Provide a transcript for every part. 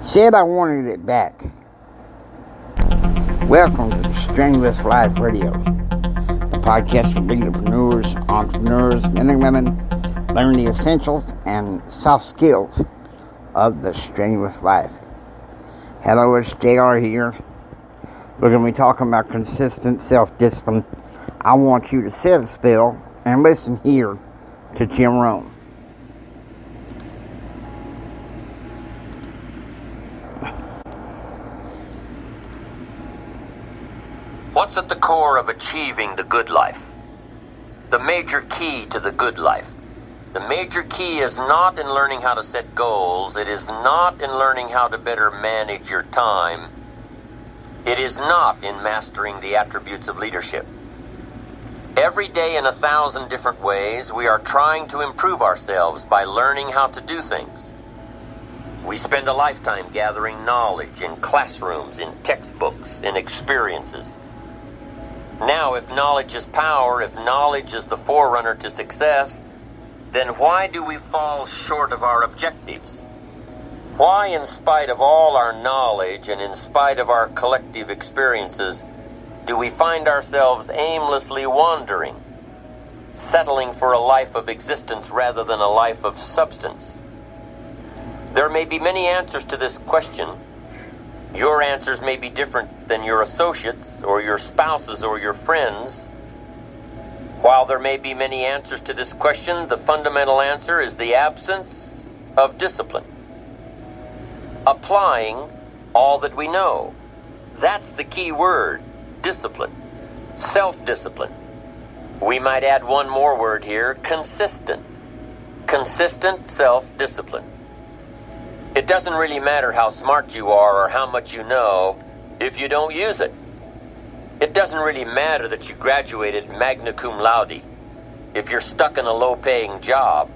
Said I wanted it back. Welcome to Strenuous Life Radio, the podcast for entrepreneurs, men and women, learn the essentials and soft skills of the strenuous life. Hello, it's JR here. We're going to be talking about consistent self-discipline. I want you to sit still and listen here to Jim Rohn. What's at the core of achieving the good life? The major key to the good life. The major key is not in learning how to set goals. It is not in learning how to better manage your time. It is not in mastering the attributes of leadership. Every day in 1,000 different ways, we are trying to improve ourselves by learning how to do things. We spend a lifetime gathering knowledge in classrooms, in textbooks, in experiences. Now, if knowledge is power, if knowledge is the forerunner to success, then why do we fall short of our objectives? Why, in spite of all our knowledge and in spite of our collective experiences, do we find ourselves aimlessly wandering, settling for a life of existence rather than a life of substance? There may be many answers to this question. Your answers may be different than your associates or your spouses or your friends. While there may be many answers to this question, the fundamental answer is the absence of discipline. Applying all that we know. That's the key word, discipline. Self-discipline. We might add one more word here, consistent. Consistent self-discipline. It doesn't really matter how smart you are or how much you know if you don't use it. It doesn't really matter that you graduated magna cum laude if you're stuck in a low-paying job.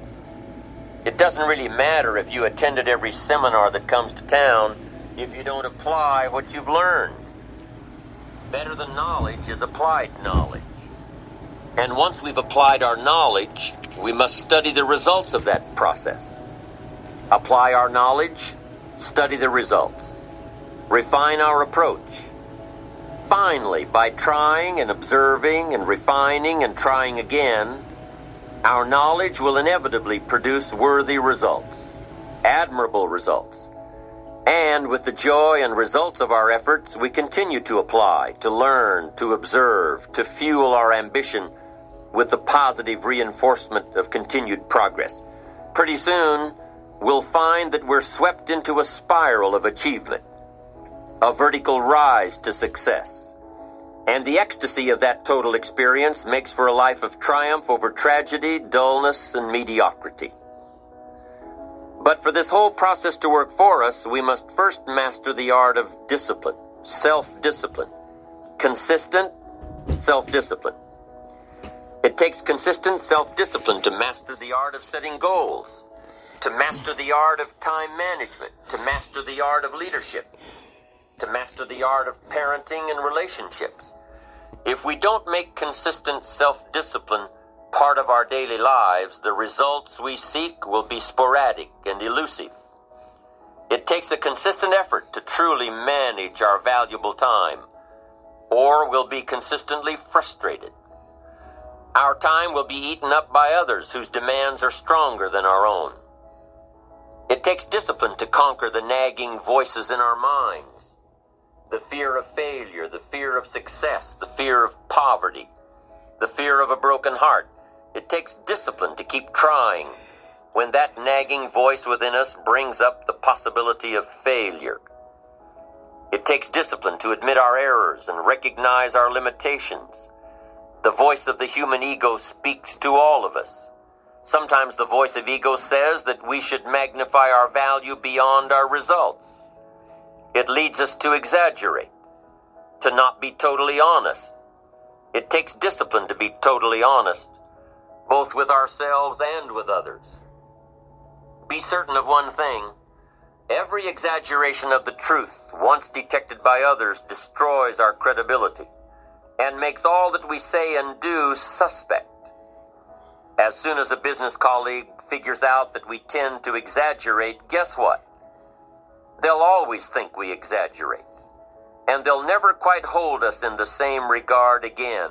It doesn't really matter if you attended every seminar that comes to town if you don't apply what you've learned. Better than knowledge is applied knowledge. And once we've applied our knowledge, we must study the results of that process. Apply our knowledge, study the results, refine our approach. Finally, by trying and observing and refining and trying again, our knowledge will inevitably produce worthy results, admirable results. And with the joy and results of our efforts, we continue to apply, to learn, to observe, to fuel our ambition with the positive reinforcement of continued progress. Pretty soon, we'll find that we're swept into a spiral of achievement, a vertical rise to success. And the ecstasy of that total experience makes for a life of triumph over tragedy, dullness, and mediocrity. But for this whole process to work for us, we must first master the art of discipline, self-discipline, consistent self-discipline. It takes consistent self-discipline to master the art of setting goals, to master the art of time management, to master the art of leadership, to master the art of parenting and relationships. If we don't make consistent self-discipline part of our daily lives, the results we seek will be sporadic and elusive. It takes a consistent effort to truly manage our valuable time, or we'll be consistently frustrated. Our time will be eaten up by others whose demands are stronger than our own. It takes discipline to conquer the nagging voices in our minds. The fear of failure, the fear of success, the fear of poverty, the fear of a broken heart. It takes discipline to keep trying when that nagging voice within us brings up the possibility of failure. It takes discipline to admit our errors and recognize our limitations. The voice of the human ego speaks to all of us. Sometimes the voice of ego says that we should magnify our value beyond our results. It leads us to exaggerate, to not be totally honest. It takes discipline to be totally honest, both with ourselves and with others. Be certain of one thing. Every exaggeration of the truth, once detected by others, destroys our credibility and makes all that we say and do suspect. As soon as a business colleague figures out that we tend to exaggerate, guess what? They'll they'll always think we exaggerate. And they'll never quite hold us in the same regard again.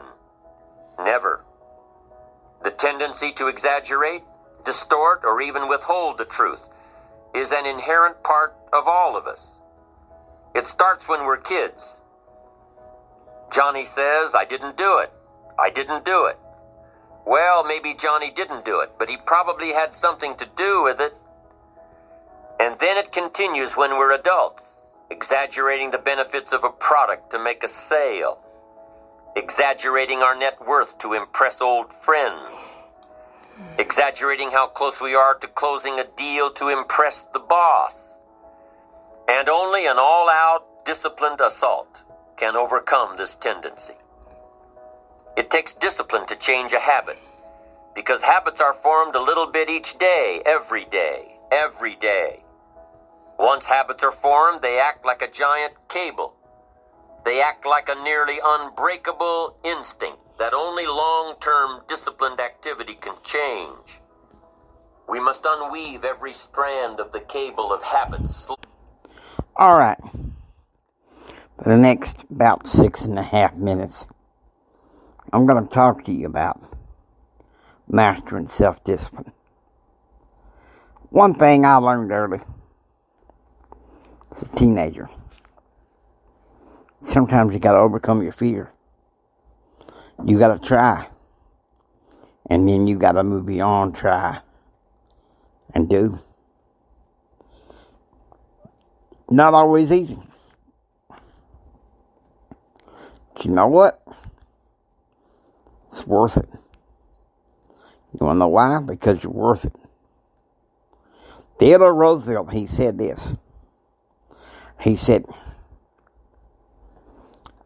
Never. The tendency to exaggerate, distort, or even withhold the truth is an inherent part of all of us. It starts when we're kids. Johnny says, "I didn't do it. I didn't do it." Well, maybe Johnny didn't do it, but he probably had something to do with it. And then it continues when we're adults, exaggerating the benefits of a product to make a sale, exaggerating our net worth to impress old friends, exaggerating how close we are to closing a deal to impress the boss. And only an all-out, disciplined assault can overcome this tendency. It takes discipline to change a habit, because habits are formed a little bit each day, every day, every day. Once habits are formed, they act like a giant cable. They act like a nearly unbreakable instinct that only long-term disciplined activity can change. We must unweave every strand of the cable of habits. All right. For the next about 6.5 minutes, I'm going to talk to you about mastering self-discipline. One thing I learned early as a teenager: sometimes you got to overcome your fear. You got to try. And then you got to move beyond try and do. Not always easy. But you know what? It's worth it. You want to know why? Because you're worth it. Theodore Roosevelt, he said this. He said,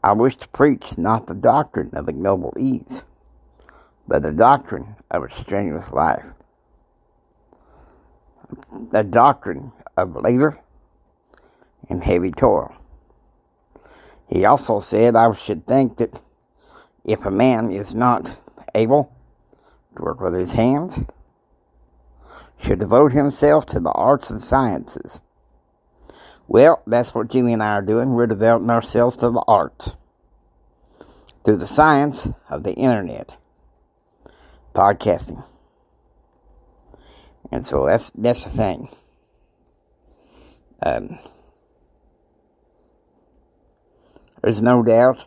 "I wish to preach not the doctrine of ignoble ease, but the doctrine of a strenuous life. The doctrine of labor and heavy toil." He also said, "I should think that if a man is not able to work with his hands, should devote himself to the arts and sciences." Well, that's what Jimmy and I are doing. We're devoting ourselves to the arts through the science of the internet, podcasting. And so that's the thing. There's no doubt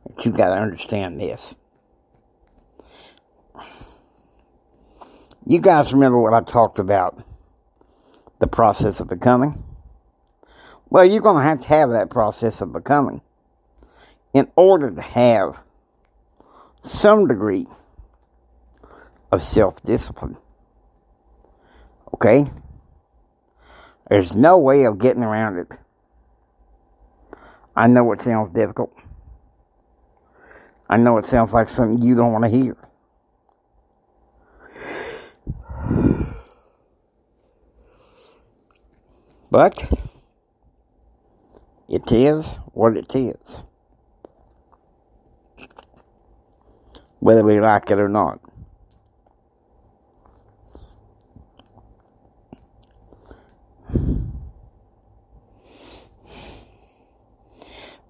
that you got to understand this. You guys remember what I talked about, the process of becoming? Well, you're going to have that process of becoming in order to have some degree of self-discipline. Okay? There's no way of getting around it. I know it sounds difficult. I know it sounds like something you don't want to hear. But it is what it is, whether we like it or not.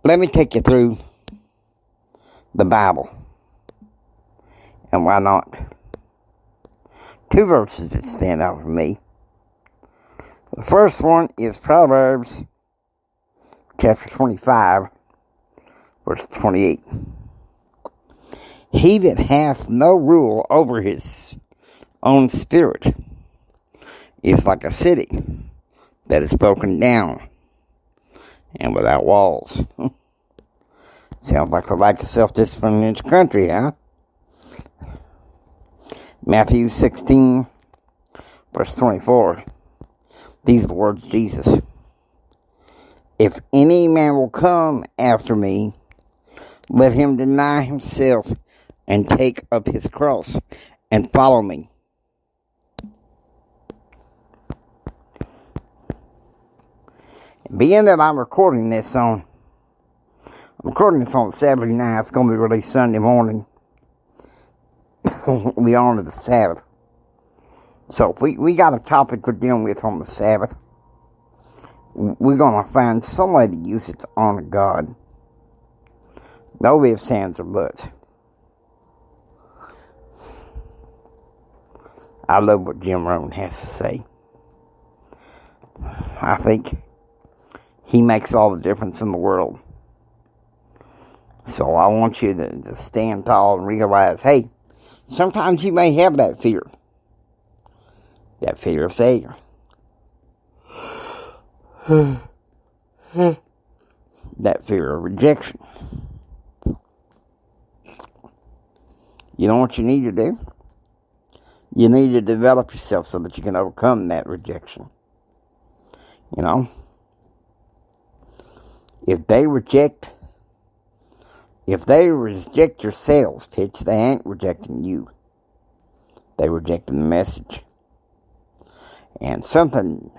Let me take you through the Bible. And why not? 2 verses that stand out for me. The first one is Proverbs chapter 25, verse 28. "He that hath no rule over his own spirit is like a city that is broken down and without walls." Sounds like a lack of self-discipline in this country, huh? Matthew 16, verse 24. These are the words of Jesus. "If any man will come after me, let him deny himself and take up his cross and follow me." Being that I'm recording this on Saturday night, it's going to be released Sunday morning. We honor the Sabbath. So we got a topic we're dealing with on the Sabbath. we're going to find some way to use it to honor God. No ifs, ands, or buts. I love what Jim Rohn has to say. I think he makes all the difference in the world. So I want you to stand tall and realize, hey, sometimes you may have that fear. That fear of failure. That fear of rejection. You know what you need to do? You need to develop yourself so that you can overcome that rejection. You know? If they reject your sales pitch, they ain't rejecting you. They rejecting the message. And something,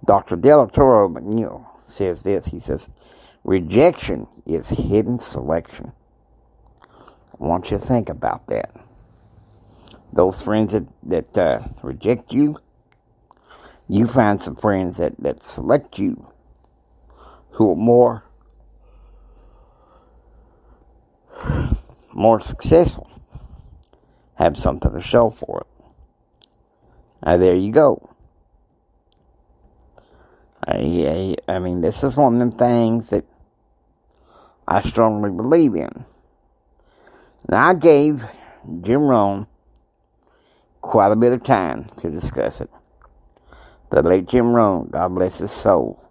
Dr. Delatoro McNeil says this. He says, rejection is hidden selection. I want you to think about that. Those friends that reject you, you find some friends that select you who are more successful, have something to show for it. Now, there you go. I mean, this is one of them things that I strongly believe in. Now, I gave Jim Rohn quite a bit of time to discuss it. The late Jim Rohn, God bless his soul.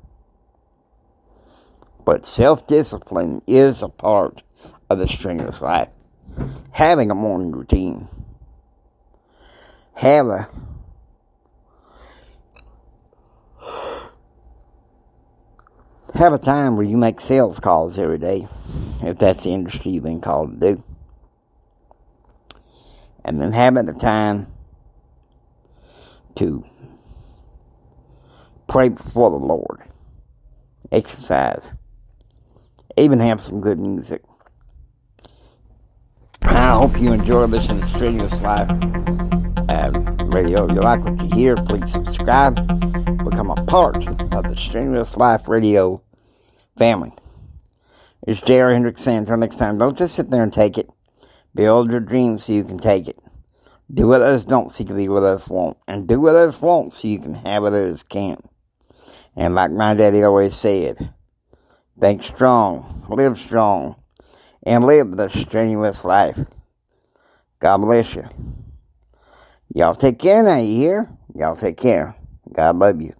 But self-discipline is a part of the strenuous life. Having a morning routine. Have a time where you make sales calls every day, if that's the industry you've been called to do. And then having the time to pray before the Lord. Exercise. Even have some good music. I hope you enjoy listening to Strenuous Life Radio. If you like what you hear, please subscribe. Become a part of the Strenuous Life Radio family. It's J.R. Hendricks saying until next time, don't just sit there and take it. Build your dreams so you can take it. Do what others don't so you can be what others won't. And do what others won't so you can have what others can't. And like my daddy always said, think strong, and live the strenuous life. God bless you. Y'all take care now, you hear? Y'all take care. God love you.